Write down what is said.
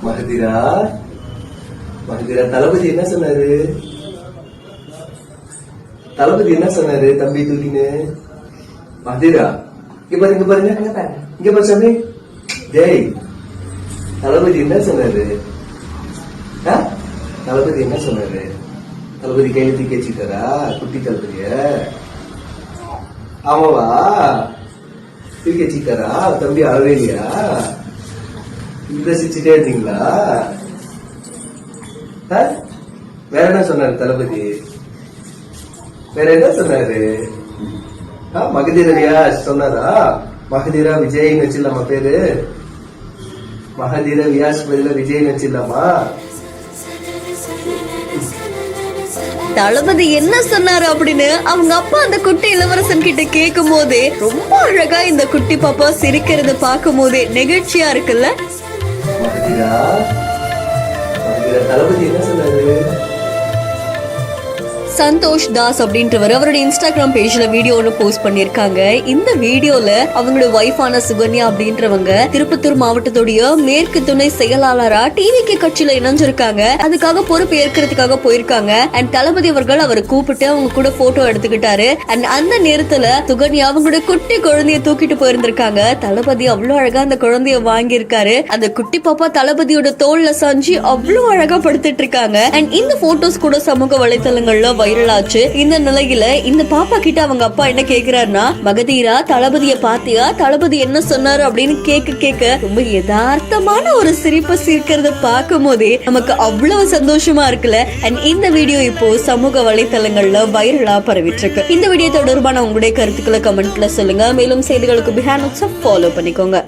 மகதீரா மகதீரா, தளபதி என்ன சொன்னாரு? தளபதி என்ன சொன்னாரு தம்பி தூக்கின்னு? மகதீரா, இங்க பாருங்க இங்க பாரு சாமி. டேய், தளபதி என்ன சொன்னாரு? தளபதி என்ன சொன்னாரு? தளபதி கையில தூக்கி வச்சுட்டாரா குட்டி தளபதிய? ஆமாவா, தூக்கி வச்சுட்டாரா? தம்பி அழவே இல்லையா? இந்த சிரிச்சுட்டே இருந்தீங்களா? வேற என்ன சொன்னாரு தளபதி? வேற என்ன சொன்னாரு? மகதீர வியாஸ் சொன்னாரா? மகதீரா விஜய்னு வச்சிடலாமா பேரு? மகதீர வியாஸ் பதில விஜய்னு வச்சிடலாமா? தளபதி என்ன சொன்னாரு அப்படின்னு அவங்க அப்பா அந்த குட்டி இளவரசன் கிட்ட கேட்கும் போதே ரொம்ப அழகா இந்த குட்டி பாப்பா சிரிக்கிறத பார்க்கும் போதே நெகிழ்ச்சியா இருக்குல்ல. தளபதி என்ன சொன்னாரு? சந்தோஷ் தாஸ் அப்படின்றவர் அவருடைய இன்ஸ்டாகிராம் பேஜ்ல வீடியோ ஒன்று போஸ்ட் பண்ணிருக்காங்க. இந்த வீடியோல அவங்களோட வைஃபான சுகன்யா அப்படின்றவங்க திருப்பத்தூர் மாவட்டத்துடைய மேற்கு துணை செயலாளரா டிவிகே கட்சியில இணைஞ்சிருக்காங்க. அதுக்காக பொறுப்பு ஏற்கிறதுக்காக போயிருக்காங்க. அண்ட் தளபதி அவர்கள் அவரை கூப்பிட்டு அவங்க கூட போட்டோ எடுத்துக்கிட்டாரு. அண்ட் அந்த நேரத்துல சுகன்யா அவங்களோட குட்டி குழந்தைய தூக்கிட்டு போயிருந்திருக்காங்க. தளபதி அவ்வளவு அழகா அந்த குழந்தைய வாங்கியிருக்காரு. அந்த குட்டி பாப்பா தளபதியோட தோல்ல சாஞ்சி அவ்வளவு அழகா படுத்துட்டு இருக்காங்க. அண்ட் இந்த போட்டோஸ் கூட சமூக வலைதளங்கள்ல வைரல் ஆச்சு. இந்த நிலையில இந்த பாப்பா கிட்ட அவங்க அப்பா என்ன கேக்குறாருன்னா, மகதீரா தளபதிய பாத்தியா, தளபதி என்ன சொன்னாரு அப்படின்னு கேட்க ரொம்ப யதார்த்தமான ஒரு சிரிப்பை சிரிக்கிறத பார்க்கும் போதே நமக்கு அவ்வளவு சந்தோஷமா இருக்குல்ல. அண்ட் இந்த வீடியோ இப்போ சமூக வலைதளங்கள்ல வைரலா பரவிட்டு இருக்கு. இந்த வீடியோ தொடர்பான உங்களுடைய கருத்துக்களை கமெண்ட்ல சொல்லுங்க. மேலும் செய்திகளுக்கு பிஹாண்ட் ஃபாலோ பண்ணிக்கோங்க.